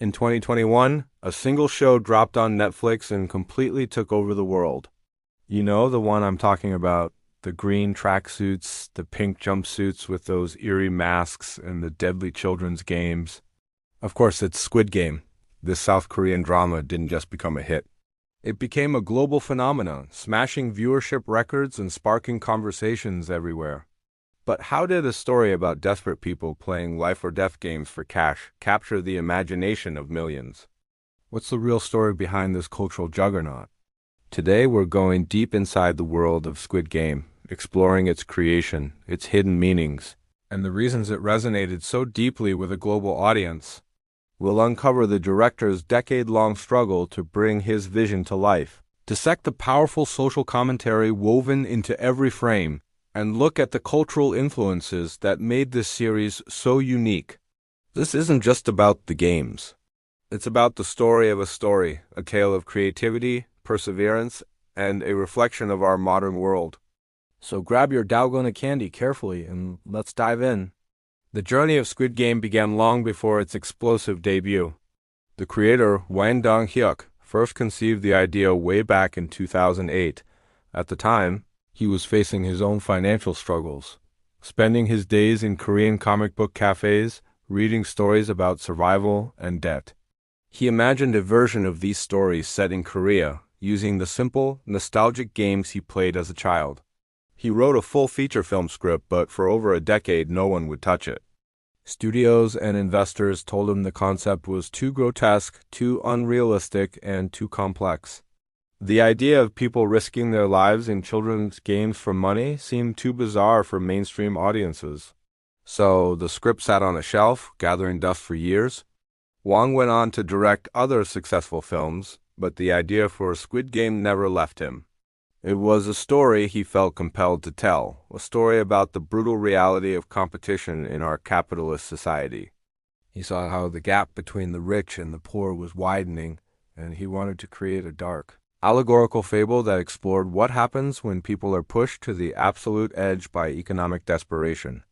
In 2021, a single show dropped on Netflix and completely took over the world. You know the one I'm talking about, the green tracksuits, the pink jumpsuits with those eerie masks, and the deadly children's games. Of course, it's Squid Game. This South Korean drama didn't just become a hit. It became a global phenomenon, smashing viewership records and sparking conversations everywhere. But how did a story about desperate people playing life-or-death games for cash capture the imagination of millions? What's the real story behind this cultural juggernaut? Today we're going deep inside the world of Squid Game, exploring its creation, its hidden meanings, and the reasons it resonated so deeply with a global audience. We'll uncover the director's decade-long struggle to bring his vision to life, dissect the powerful social commentary woven into every frame, and look at the cultural influences that made this series so unique. This isn't just about the games. It's about the story of a story, a tale of creativity, perseverance, and a reflection of our modern world. So grab your dalgona candy carefully and let's dive in. The journey of Squid Game began long before its explosive debut. The creator, Hwang Dong-hyuk, first conceived the idea way back in 2008. At the time, he was facing his own financial struggles, spending his days in Korean comic book cafes, reading stories about survival and debt. He imagined a version of these stories set in Korea, using the simple, nostalgic games he played as a child. He wrote a full feature film script, but for over a decade no one would touch it. Studios and investors told him the concept was too grotesque, too unrealistic, and too complex. The idea of people risking their lives in children's games for money seemed too bizarre for mainstream audiences. So the script sat on a shelf, gathering dust for years. Hwang went on to direct other successful films, but the idea for Squid Game never left him. It was a story he felt compelled to tell, a story about the brutal reality of competition in our capitalist society. He saw how the gap between the rich and the poor was widening, and he wanted to create a dark, allegorical fable that explored what happens when people are pushed to the absolute edge by economic desperation.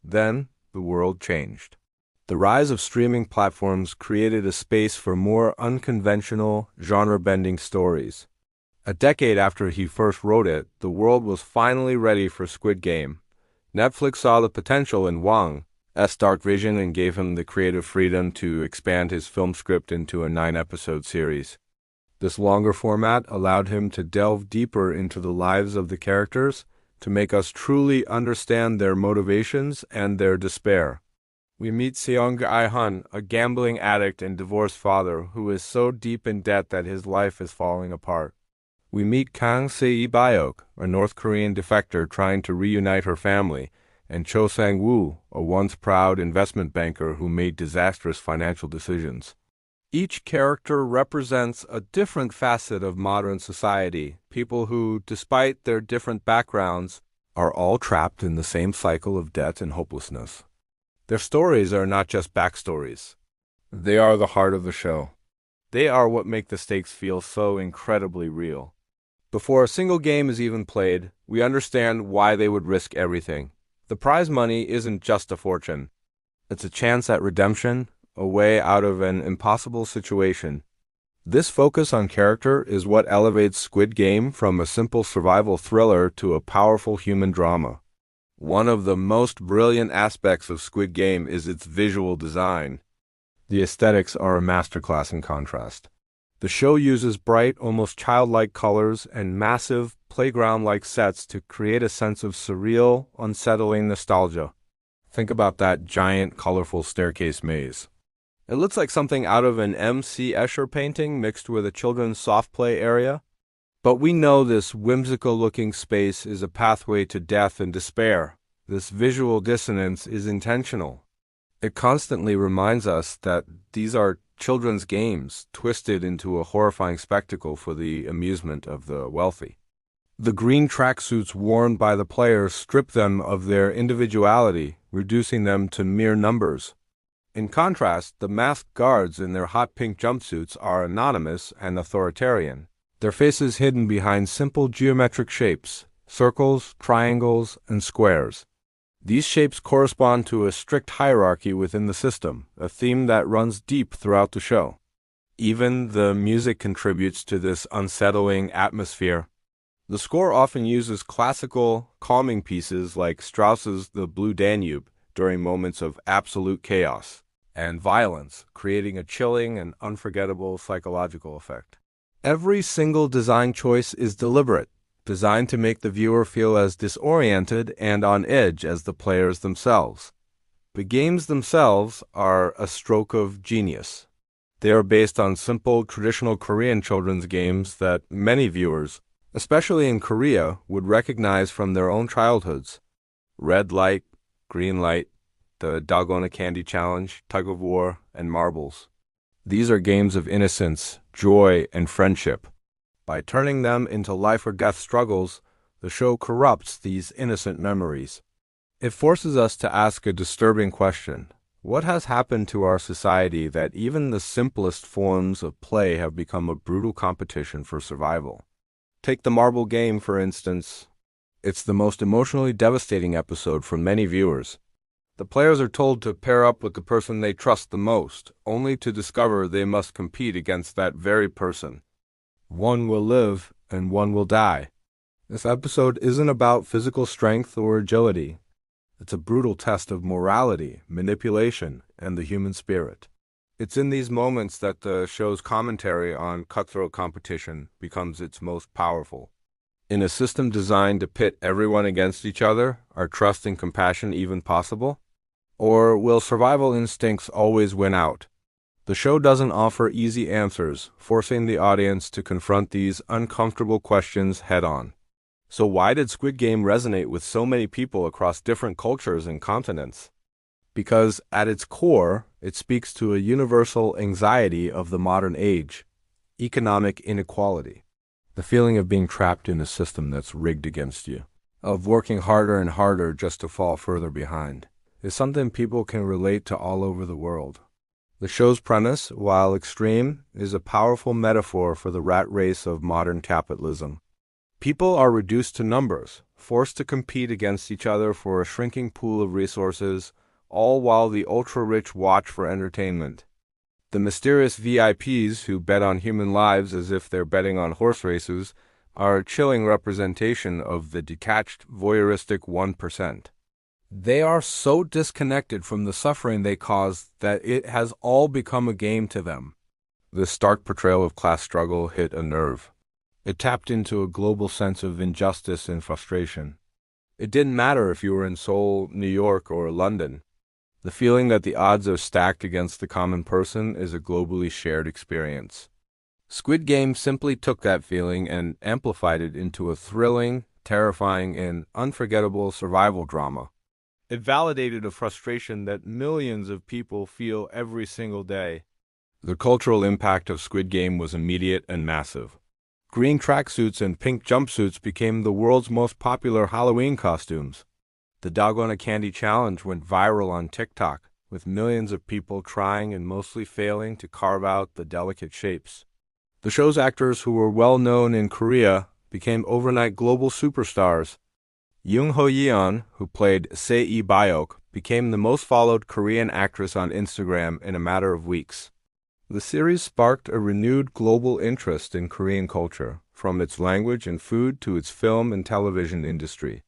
Then, the world changed. The rise of streaming platforms created a space for more unconventional, genre-bending stories. A decade after he first wrote it, the world was finally ready for Squid Game. Netflix saw the potential in Hwang's dark vision and gave him the creative freedom to expand his film script into a 9-episode series. This longer format allowed him to delve deeper into the lives of the characters, to make us truly understand their motivations and their despair. We meet Seong Ai-hun, a gambling addict and divorced father who is so deep in debt that his life is falling apart. We meet Kang Se-byok, a North Korean defector trying to reunite her family, and Cho Sang-woo, a once proud investment banker who made disastrous financial decisions. Each character represents a different facet of modern society, people who, despite their different backgrounds, are all trapped in the same cycle of debt and hopelessness. Their stories are not just backstories. They are the heart of the show. They are what make the stakes feel so incredibly real. Before a single game is even played, we understand why they would risk everything. The prize money isn't just a fortune. It's a chance at redemption, a way out of an impossible situation. This focus on character is what elevates Squid Game from a simple survival thriller to a powerful human drama. One of the most brilliant aspects of Squid Game is its visual design. The aesthetics are a masterclass in contrast. The show uses bright, almost childlike colors and massive, playground-like sets to create a sense of surreal, unsettling nostalgia. Think about that giant, colorful staircase maze. It looks like something out of an M.C. Escher painting mixed with a children's soft play area. But we know this whimsical-looking space is a pathway to death and despair. This visual dissonance is intentional. It constantly reminds us that these are children's games twisted into a horrifying spectacle for the amusement of the wealthy. The green tracksuits worn by the players strip them of their individuality, reducing them to mere numbers. In contrast, the masked guards in their hot pink jumpsuits are anonymous and authoritarian, their faces hidden behind simple geometric shapes, circles, triangles, and squares. These shapes correspond to a strict hierarchy within the system, a theme that runs deep throughout the show. Even the music contributes to this unsettling atmosphere. The score often uses classical, calming pieces like Strauss's The Blue Danube during moments of absolute chaos and violence, creating a chilling and unforgettable psychological effect. Every single design choice is deliberate, designed to make the viewer feel as disoriented and on edge as the players themselves. The games themselves are a stroke of genius. They are based on simple, traditional Korean children's games that many viewers, especially in Korea, would recognize from their own childhoods. Red light, green light, the Dalgona Candy Challenge, Tug of War, and Marbles. These are games of innocence, joy, and friendship. By turning them into life or death struggles, the show corrupts these innocent memories. It forces us to ask a disturbing question. What has happened to our society that even the simplest forms of play have become a brutal competition for survival? Take the marble game, for instance. It's the most emotionally devastating episode for many viewers. The players are told to pair up with the person they trust the most, only to discover they must compete against that very person. One will live and one will die. This episode isn't about physical strength or agility. It's a brutal test of morality, manipulation, and the human spirit. It's in these moments that the show's commentary on cutthroat competition becomes its most powerful. In a system designed to pit everyone against each other, are trust and compassion even possible? Or will survival instincts always win out? The show doesn't offer easy answers, forcing the audience to confront these uncomfortable questions head-on. So why did Squid Game resonate with so many people across different cultures and continents? Because at its core, it speaks to a universal anxiety of the modern age, economic inequality. The feeling of being trapped in a system that's rigged against you, of working harder and harder just to fall further behind, is something people can relate to all over the world. The show's premise, while extreme, is a powerful metaphor for the rat race of modern capitalism. People are reduced to numbers, forced to compete against each other for a shrinking pool of resources, all while the ultra-rich watch for entertainment. The mysterious VIPs who bet on human lives as if they're betting on horse races are a chilling representation of the detached, voyeuristic 1%. They are so disconnected from the suffering they cause that it has all become a game to them. This stark portrayal of class struggle hit a nerve. It tapped into a global sense of injustice and frustration. It didn't matter if you were in Seoul, New York, or London. The feeling that the odds are stacked against the common person is a globally shared experience. Squid Game simply took that feeling and amplified it into a thrilling, terrifying, and unforgettable survival drama. It validated a frustration that millions of people feel every single day. The cultural impact of Squid Game was immediate and massive. Green tracksuits and pink jumpsuits became the world's most popular Halloween costumes. The Dalgona Candy Challenge went viral on TikTok, with millions of people trying and mostly failing to carve out the delicate shapes. The show's actors who were well known in Korea became overnight global superstars. Yoon Ho-yeon, who played Se Bayok, became the most followed Korean actress on Instagram in a matter of weeks. The series sparked a renewed global interest in Korean culture, from its language and food to its film and television industry.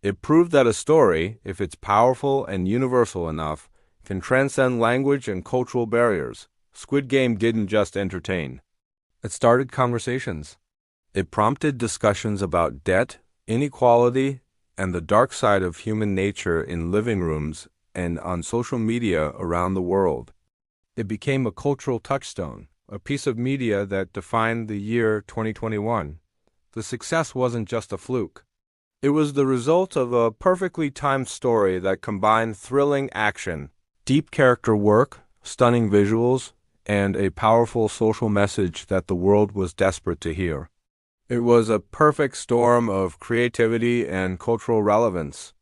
It proved that a story, if it's powerful and universal enough, can transcend language and cultural barriers. Squid Game didn't just entertain. It started conversations. It prompted discussions about debt, inequality, and the dark side of human nature in living rooms and on social media around the world. It became a cultural touchstone, a piece of media that defined the year 2021. The success wasn't just a fluke. It was the result of a perfectly timed story that combined thrilling action, deep character work, stunning visuals, and a powerful social message that the world was desperate to hear. It was a perfect storm of creativity and cultural relevance.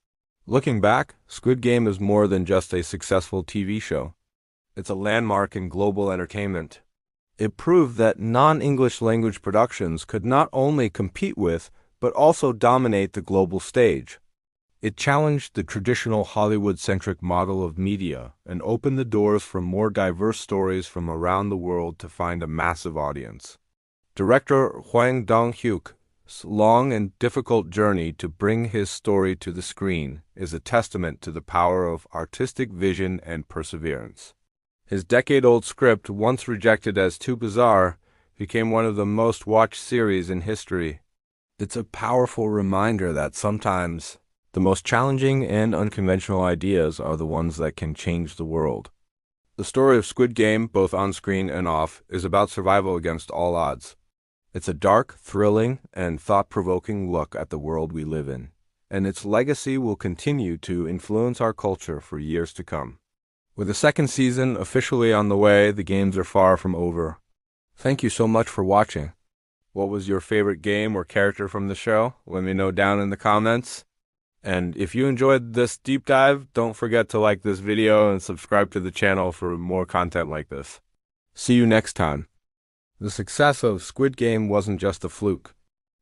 Looking back, Squid Game is more than just a successful TV show. It's a landmark in global entertainment. It proved that non-English language productions could not only compete with, but also dominate the global stage. It challenged the traditional Hollywood-centric model of media and opened the doors for more diverse stories from around the world to find a massive audience. Director Hwang Dong-hyuk's long and difficult journey to bring his story to the screen is a testament to the power of artistic vision and perseverance. His decade-old script, once rejected as too bizarre, became one of the most watched series in history. It's a powerful reminder that sometimes the most challenging and unconventional ideas are the ones that can change the world. The story of Squid Game, both on screen and off, is about survival against all odds. It's a dark, thrilling, and thought-provoking look at the world we live in, and its legacy will continue to influence our culture for years to come. With the second season officially on the way, the games are far from over. Thank you so much for watching. What was your favorite game or character from the show? Let me know down in the comments. And if you enjoyed this deep dive, don't forget to like this video and subscribe to the channel for more content like this. See you next time. The success of Squid Game wasn't just a fluke.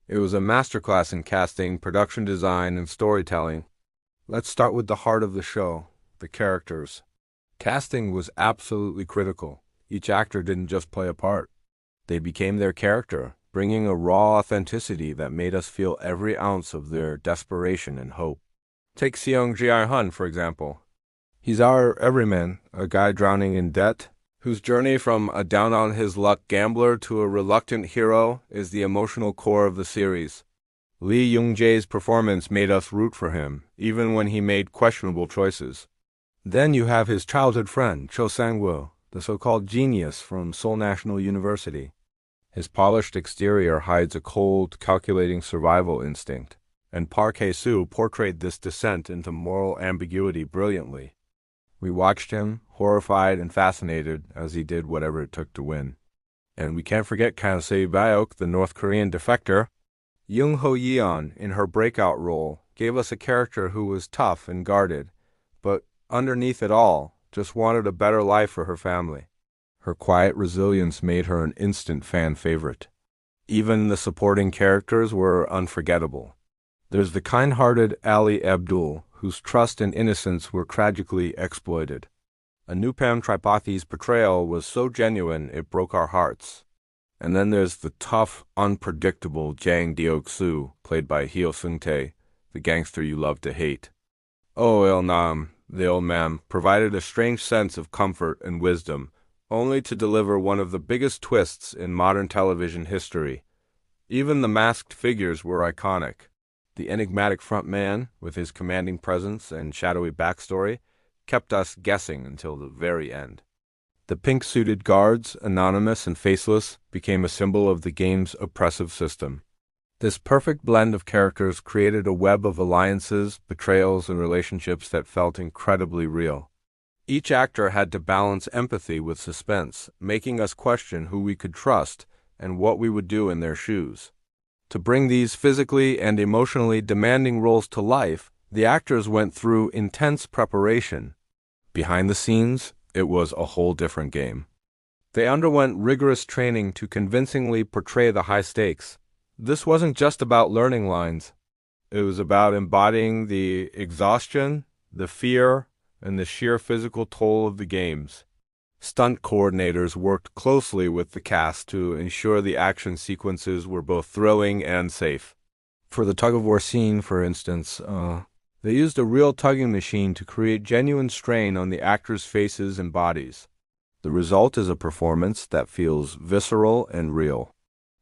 It was a masterclass in casting, production design, and storytelling. Let's start with the heart of the show, the characters. Casting was absolutely critical. Each actor didn't just play a part. They became their character, bringing a raw authenticity that made us feel every ounce of their desperation and hope. Take Seong Ji-hun, for example. He's our everyman, a guy drowning in debt, whose journey from a down-on-his-luck gambler to a reluctant hero is the emotional core of the series. Lee Young-jae's performance made us root for him, even when he made questionable choices. Then you have his childhood friend, Cho Sang-woo, the so-called genius from Seoul National University. His polished exterior hides a cold, calculating survival instinct, and Park Hae-soo portrayed this descent into moral ambiguity brilliantly. We watched him, horrified and fascinated, as he did whatever it took to win. And we can't forget Kang Se-byok, the North Korean defector. Young Ho-yeon, in her breakout role, gave us a character who was tough and guarded, but underneath it all, just wanted a better life for her family. Her quiet resilience made her an instant fan favorite. Even the supporting characters were unforgettable. There's the kind-hearted Ali Abdul, whose trust and innocence were tragically exploited. Anupam Tripathi's portrayal was so genuine it broke our hearts. And then there's the tough, unpredictable Jang Deok-soo, played by Hyo Seung-tae, the gangster you love to hate. Oh Il-nam, the old man, provided a strange sense of comfort and wisdom, only to deliver one of the biggest twists in modern television history. Even the masked figures were iconic. The enigmatic front man, with his commanding presence and shadowy backstory, kept us guessing until the very end. The pink-suited guards, anonymous and faceless, became a symbol of the game's oppressive system. This perfect blend of characters created a web of alliances, betrayals, and relationships that felt incredibly real. Each actor had to balance empathy with suspense, making us question who we could trust and what we would do in their shoes. To bring these physically and emotionally demanding roles to life, the actors went through intense preparation. Behind the scenes, it was a whole different game. They underwent rigorous training to convincingly portray the high stakes. This wasn't just about learning lines. It was about embodying the exhaustion, the fear, and the sheer physical toll of the games. Stunt coordinators worked closely with the cast to ensure the action sequences were both thrilling and safe. For the tug-of-war scene, for instance, they used a real tugging machine to create genuine strain on the actors' faces and bodies. The result is a performance that feels visceral and real.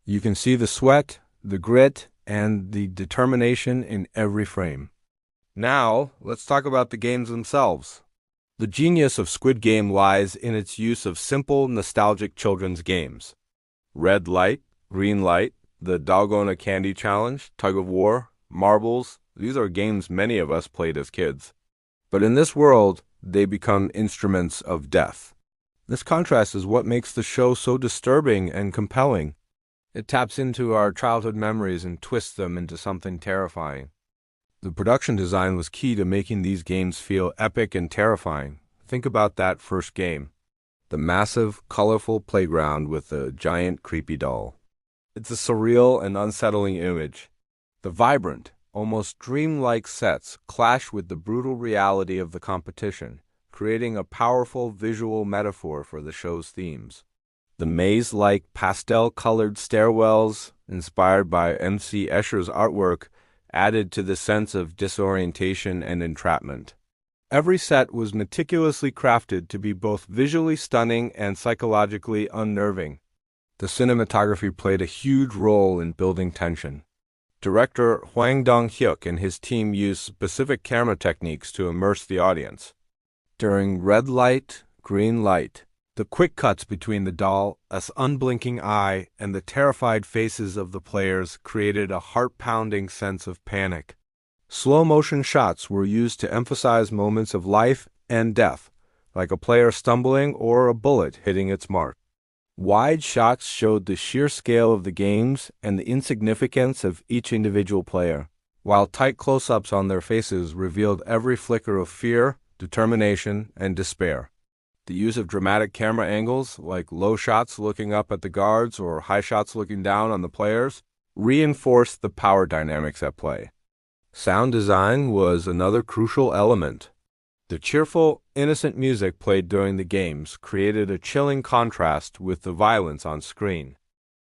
You can see the sweat, the grit, and the determination in every frame. Now, let's talk about the games themselves. The genius of Squid Game lies in its use of simple, nostalgic children's games. Red light, green light, the Dalgona Candy Challenge, Tug of War, Marbles, these are games many of us played as kids. But in this world, they become instruments of death. This contrast is what makes the show so disturbing and compelling. It taps into our childhood memories and twists them into something terrifying. The production design was key to making these games feel epic and terrifying. Think about that first game. The massive, colorful playground with a giant, creepy doll. It's a surreal and unsettling image. The vibrant, almost dreamlike sets clash with the brutal reality of the competition, creating a powerful visual metaphor for the show's themes. The maze-like pastel-colored stairwells, inspired by M.C. Escher's artwork, added to the sense of disorientation and entrapment. Every set was meticulously crafted to be both visually stunning and psychologically unnerving. The cinematography played a huge role in building tension. Director Hwang Dong-hyuk and his team used specific camera techniques to immerse the audience. During red light, green light, the quick cuts between the doll's unblinking eye and the terrified faces of the players created a heart-pounding sense of panic. Slow-motion shots were used to emphasize moments of life and death, like a player stumbling or a bullet hitting its mark. Wide shots showed the sheer scale of the games and the insignificance of each individual player, while tight close-ups on their faces revealed every flicker of fear, determination, and despair. The use of dramatic camera angles, like low shots looking up at the guards or high shots looking down on the players, reinforced the power dynamics at play. Sound design was another crucial element. The cheerful, innocent music played during the games created a chilling contrast with the violence on screen.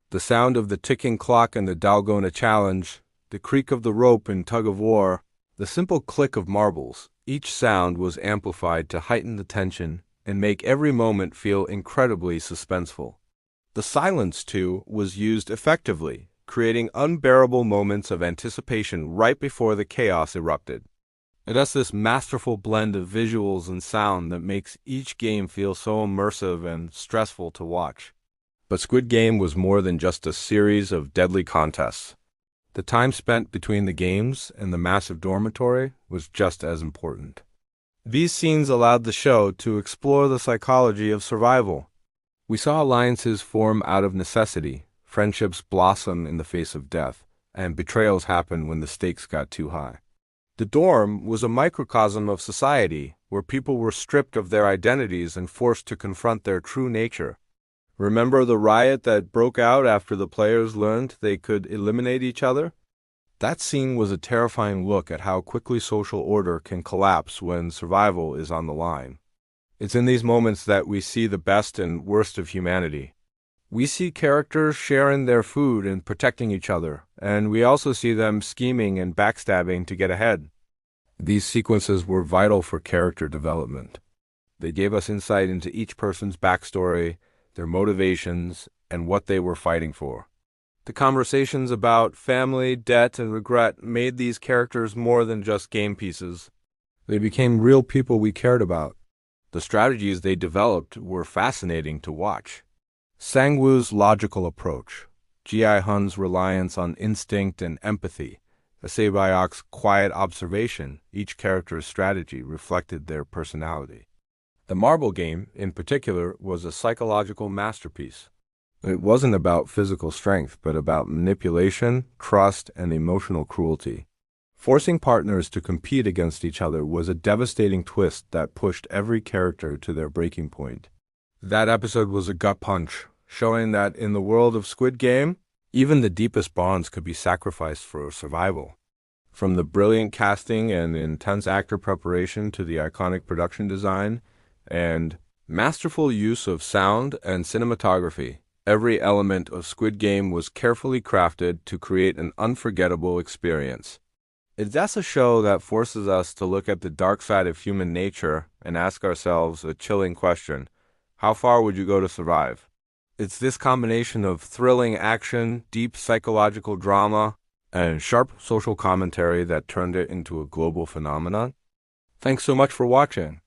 The sound of the ticking clock in the Dalgona Challenge, the creak of the rope in Tug of War, the simple click of marbles, each sound was amplified to heighten the tension and make every moment feel incredibly suspenseful. The silence, too, was used effectively, creating unbearable moments of anticipation right before the chaos erupted. It has this masterful blend of visuals and sound that makes each game feel so immersive and stressful to watch. But Squid Game was more than just a series of deadly contests. The time spent between the games and the massive dormitory was just as important. These scenes allowed the show to explore the psychology of survival. We saw alliances form out of necessity, friendships blossom in the face of death, and betrayals happen when the stakes got too high. The dorm was a microcosm of society, where people were stripped of their identities and forced to confront their true nature. Remember the riot that broke out after the players learned they could eliminate each other? That scene was a terrifying look at how quickly social order can collapse when survival is on the line. It's in these moments that we see the best and worst of humanity. We see characters sharing their food and protecting each other, and we also see them scheming and backstabbing to get ahead. These sequences were vital for character development. They gave us insight into each person's backstory, their motivations, and what they were fighting for. The conversations about family, debt, and regret made these characters more than just game pieces. They became real people we cared about. The strategies they developed were fascinating to watch. Sang-woo's logical approach, Ji-hun's reliance on instinct and empathy, Se-byok's quiet observation, each character's strategy reflected their personality. The marble game, in particular, was a psychological masterpiece. It wasn't about physical strength, but about manipulation, trust, and emotional cruelty. Forcing partners to compete against each other was a devastating twist that pushed every character to their breaking point. That episode was a gut punch, showing that in the world of Squid Game, even the deepest bonds could be sacrificed for survival. From the brilliant casting and intense actor preparation to the iconic production design and masterful use of sound and cinematography, every element of Squid Game was carefully crafted to create an unforgettable experience. It's a show that forces us to look at the dark side of human nature and ask ourselves a chilling question: how far would you go to survive? It's this combination of thrilling action, deep psychological drama, and sharp social commentary that turned it into a global phenomenon. Thanks so much for watching.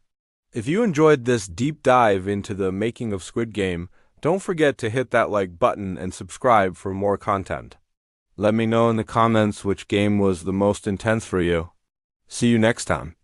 If you enjoyed this deep dive into the making of Squid Game, don't forget to hit that like button and subscribe for more content. Let me know in the comments which game was the most intense for you. See you next time.